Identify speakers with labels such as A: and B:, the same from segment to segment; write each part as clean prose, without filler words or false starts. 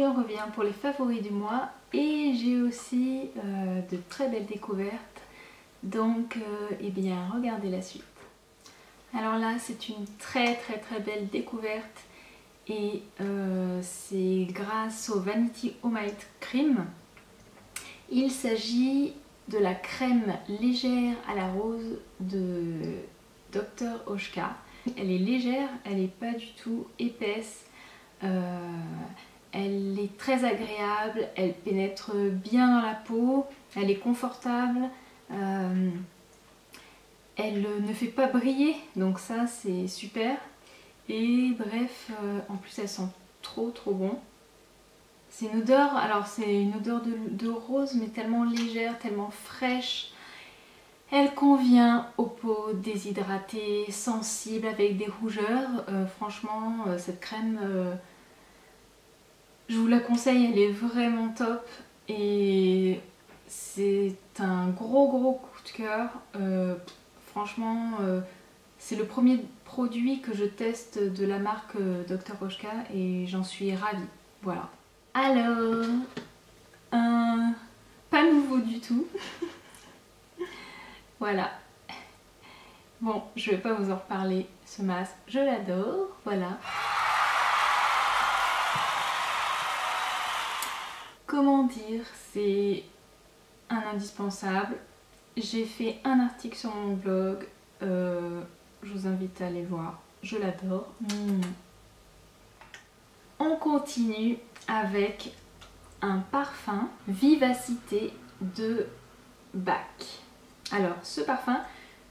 A: aujourd'hui on revient pour les favoris du mois et j'ai aussi de très belles découvertes. Donc eh bien regardez la suite. Alors là c'est une très belle découverte et c'est grâce au Vanity Homemade Cream. Il s'agit de la crème légère à la rose de Dr. Oshka. Elle est légère, elle n'est pas du tout épaisse, elle est très agréable, elle pénètre bien dans la peau, elle est confortable, elle ne fait pas briller, donc ça c'est super. Et bref, en plus elle sent trop bon. C'est une odeur, alors c'est une odeur de rose mais tellement légère, tellement fraîche. Elle convient aux peaux déshydratées, sensibles, avec des rougeurs. Franchement, cette crème, je vous la conseille, elle est vraiment top. Et c'est un gros coup de cœur. Franchement, c'est le premier produit que je teste de la marque Dr. Oshka et j'en suis ravie. Voilà. Alors, pas nouveau du tout. Voilà. Bon, je vais pas vous en reparler, ce masque, je l'adore, voilà. Comment dire, c'est un indispensable. J'ai fait un article sur mon blog, je vous invite à aller voir, je l'adore. On continue avec un parfum Vivacité de BAC. Alors ce parfum,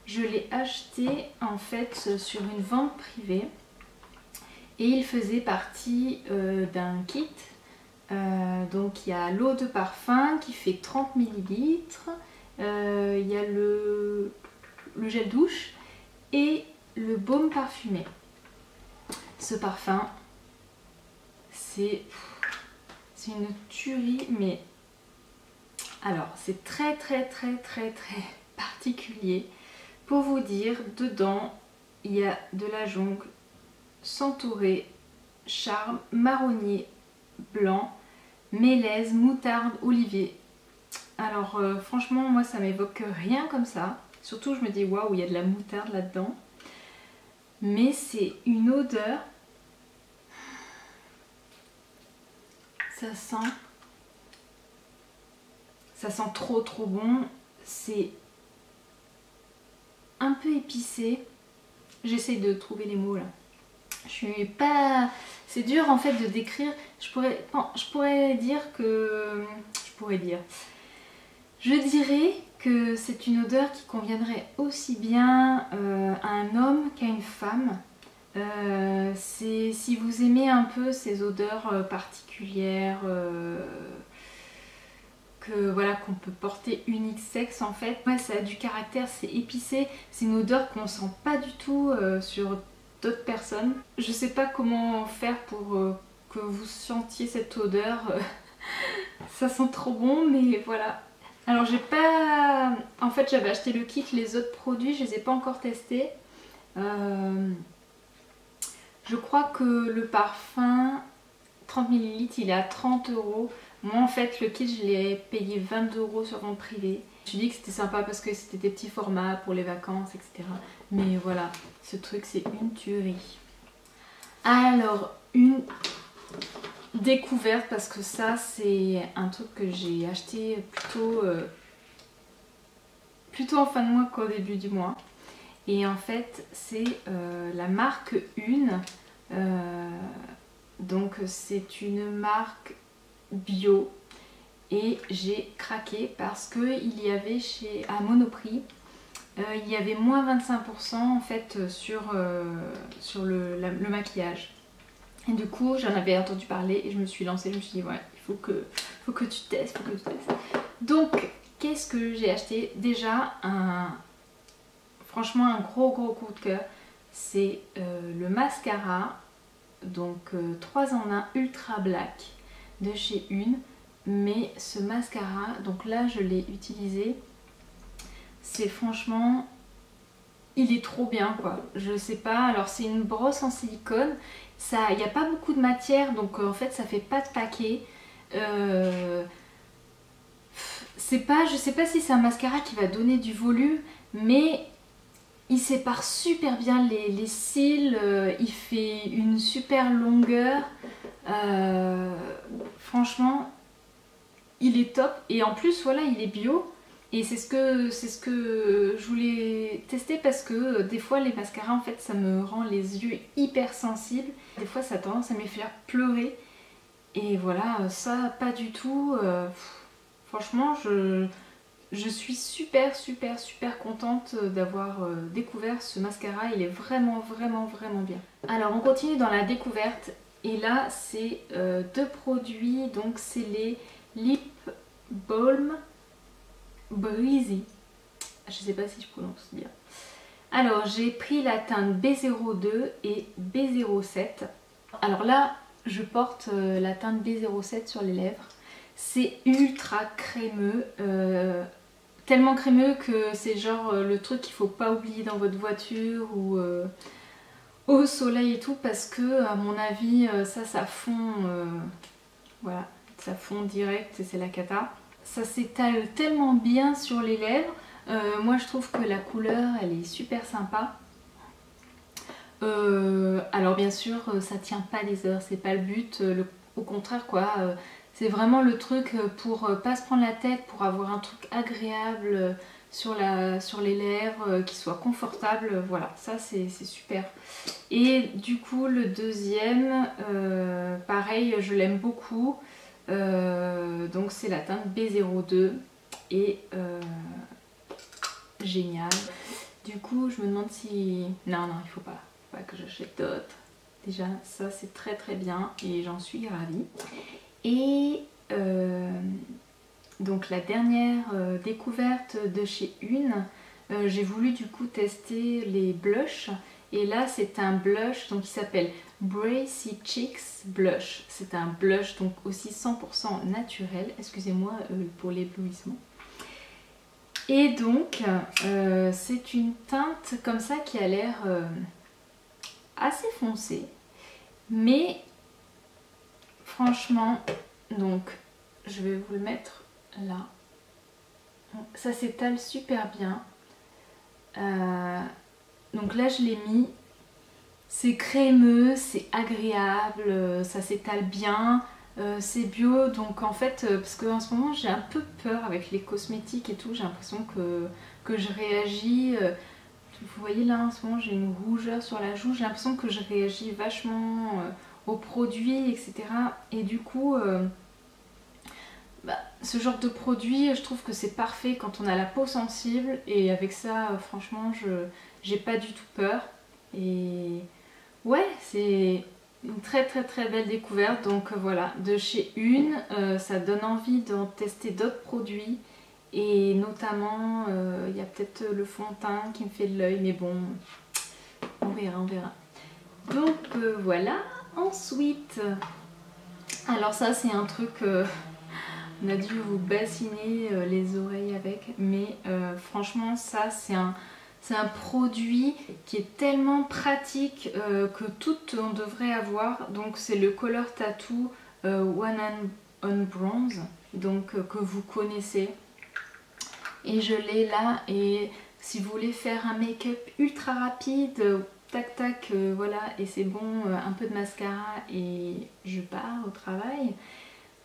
A: je l'ai acheté en fait sur une vente privée et il faisait partie d'un kit. Donc il y a l'eau de parfum qui fait 30 ml, il y a le gel douche et le baume parfumé. Ce parfum, c'est une tuerie, mais alors c'est très particulier. Pour vous dire, dedans il y a de la jonque, centauré, charme, marronnier, blanc, mélèze, moutarde, olivier. Alors franchement moi ça m'évoque rien comme ça. Surtout je me dis waouh, il y a de la moutarde là-dedans. Mais c'est une odeur. Ça sent trop bon. C'est un peu épicé. J'essaie de trouver les mots là. Je suis pas... C'est dur en fait de décrire. Je dirais que c'est une odeur qui conviendrait aussi bien à un homme qu'à une femme. Si vous aimez un peu ces odeurs particulières voilà, qu'on peut porter unisexe en fait. Ouais, ça a du caractère, c'est épicé, c'est une odeur qu'on sent pas du tout sur d'autres personnes. Je sais pas comment faire pour que vous sentiez cette odeur. Ça sent trop bon, mais voilà. Alors j'ai pas... En fait j'avais acheté le kit, les autres produits je les ai pas encore testés. Je crois que le parfum 30 ml il est à 30 €. Moi en fait le kit je l'ai payé 22 € sur vente privée. Je me suis dit que c'était sympa parce que c'était des petits formats pour les vacances, etc. Mais voilà, ce truc c'est une tuerie. Alors une découverte, parce que ça c'est un truc que j'ai acheté plutôt en fin de mois qu'au début du mois. Et en fait c'est la marque Une. Donc c'est une marque bio et j'ai craqué parce que il y avait à Monoprix il y avait moins 25% en fait sur le maquillage. Et du coup j'en avais entendu parler et je me suis lancée, je me suis dit ouais, il faut que tu testes, Donc qu'est-ce que j'ai acheté? Déjà franchement un gros coup de cœur, c'est le mascara, donc 3 en 1 Ultra Black de chez Une. Mais ce mascara, donc là je l'ai utilisé, c'est franchement il est trop bien quoi. Je sais pas, alors c'est une brosse en silicone, il n'y a pas beaucoup de matière donc en fait ça fait pas de paquet. Je sais pas si c'est un mascara qui va donner du volume, mais il sépare super bien les cils, il fait une super longueur. Franchement, il est top. Et en plus, voilà, il est bio. Et c'est ce que je voulais tester parce que des fois les mascaras en fait ça me rend les yeux hyper sensibles. Des fois ça a tendance à me faire pleurer. Et voilà, ça pas du tout. Franchement, je suis super contente d'avoir découvert ce mascara. Il est vraiment bien. Alors on continue dans la découverte. Et là c'est deux produits. Donc c'est les Lip Balm Breezy. Je sais pas si je prononce bien. Alors j'ai pris la teinte B02 et B07. Alors là je porte la teinte B07 sur les lèvres. C'est ultra crémeux, tellement crémeux que c'est genre le truc qu'il faut pas oublier dans votre voiture ou au soleil et tout, parce que à mon avis ça fond, voilà, ça fond direct et c'est la cata. Ça s'étale tellement bien sur les lèvres. Moi je trouve que la couleur elle est super sympa. Alors bien sûr ça tient pas des heures, c'est pas le but, au contraire quoi. C'est vraiment le truc pour pas se prendre la tête, pour avoir un truc agréable sur les lèvres, qui soit confortable. Voilà, ça c'est super. Et du coup le deuxième, pareil, je l'aime beaucoup. Donc c'est la teinte B02 et génial. Du coup je me demande si... Non, il faut pas que j'achète d'autres. Déjà ça c'est très bien et j'en suis ravie. Et donc la dernière découverte de chez Une, j'ai voulu du coup tester les blushs. Et là c'est un blush donc, qui s'appelle Bracy Cheeks Blush. C'est un blush donc aussi 100% naturel. Excusez-moi pour l'éblouissement. Et donc c'est une teinte comme ça qui a l'air assez foncée. Mais franchement, donc je vais vous le mettre là. Ça s'étale super bien. Donc là je l'ai mis. C'est crémeux, c'est agréable, ça s'étale bien. C'est bio, donc en fait, parce qu'en ce moment j'ai un peu peur avec les cosmétiques et tout. J'ai l'impression que je réagis. Vous voyez là en ce moment j'ai une rougeur sur la joue. J'ai l'impression que je réagis vachement aux produits, etc. Et du coup, ce genre de produit, je trouve que c'est parfait quand on a la peau sensible. Et avec ça, franchement, j'ai pas du tout peur. Et ouais, c'est une très belle découverte. Donc voilà, de chez Une, ça donne envie d'en tester d'autres produits. Et notamment, il y a peut-être le fond de teint qui me fait de l'œil, mais bon, on verra. Donc voilà. Ensuite, alors ça c'est un truc, on a dû vous bassiner les oreilles avec, mais franchement ça c'est un produit qui est tellement pratique que toutes on devrait avoir. Donc c'est le Color Tattoo One on Bronze, donc que vous connaissez. Et je l'ai là, et si vous voulez faire un make-up ultra rapide, tac, voilà, et c'est bon, un peu de mascara et je pars au travail,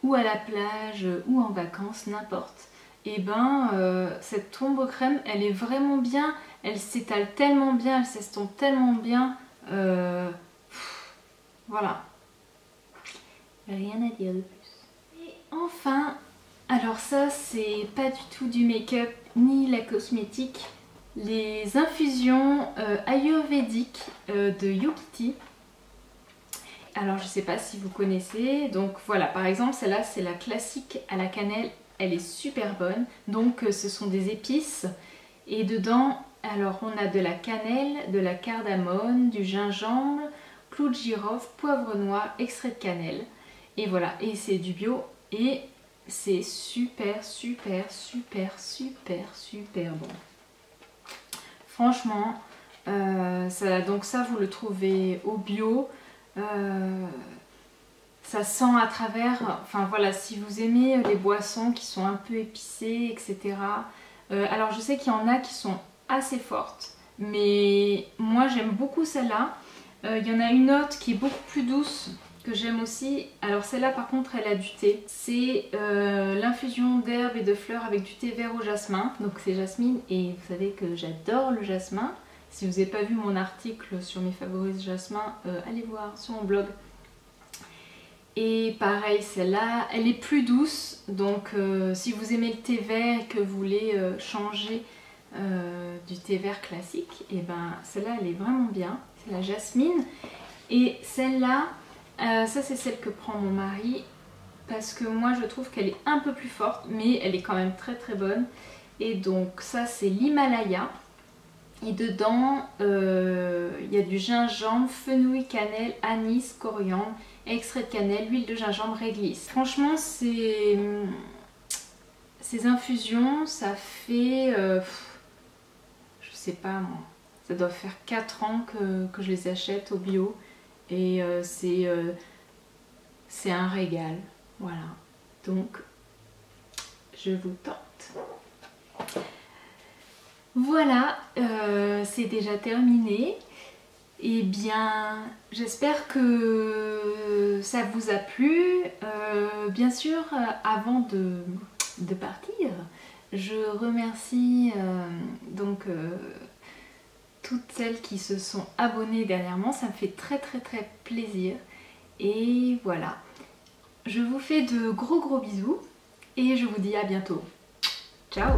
A: ou à la plage, ou en vacances, n'importe. Et ben, cette ombre crème, elle est vraiment bien, elle s'étale tellement bien, elle s'estompe tellement bien, voilà. Rien à dire de plus. Et enfin, alors ça c'est pas du tout du make-up ni la cosmétique, les infusions ayurvédiques de Yukiti. Alors je sais pas si vous connaissez, donc voilà, par exemple celle-là c'est la classique à la cannelle, elle est super bonne. Donc ce sont des épices et dedans, alors on a de la cannelle, de la cardamone, du gingembre, clou de girofle, poivre noir, extrait de cannelle. Et voilà, et c'est du bio et c'est super bon. Franchement, Donc ça, vous le trouvez au bio. Ça sent à travers, enfin voilà, si vous aimez les boissons qui sont un peu épicées, etc. Alors je sais qu'il y en a qui sont assez fortes, mais moi j'aime beaucoup celle-là. Il y en a une autre qui est beaucoup plus douce, que j'aime aussi. Alors celle-là par contre elle a du thé. C'est l'infusion d'herbes et de fleurs avec du thé vert au jasmin. Donc c'est jasmine et vous savez que j'adore le jasmin. Si vous n'avez pas vu mon article sur mes favoris jasmin, allez voir sur mon blog. Et pareil, celle-là, elle est plus douce. Donc si vous aimez le thé vert et que vous voulez changer du thé vert classique, et ben celle-là elle est vraiment bien. C'est la jasmine. Et celle-là, ça c'est celle que prend mon mari parce que moi je trouve qu'elle est un peu plus forte, mais elle est quand même très très bonne. Et donc ça c'est l'Himalaya. Et dedans, il y a du gingembre, fenouil, cannelle, anis, coriandre, extrait de cannelle, huile de gingembre, réglisse. Franchement, ces infusions, ça fait, je sais pas moi, ça doit faire 4 ans que je les achète au bio. Et c'est un régal. Voilà. Donc, je vous tente. Voilà, c'est déjà terminé. Et bien, j'espère que ça vous a plu. Bien sûr, avant de partir, je remercie toutes celles qui se sont abonnées dernièrement. Ça me fait très très très plaisir. Et voilà, je vous fais de gros bisous et je vous dis à bientôt. Ciao!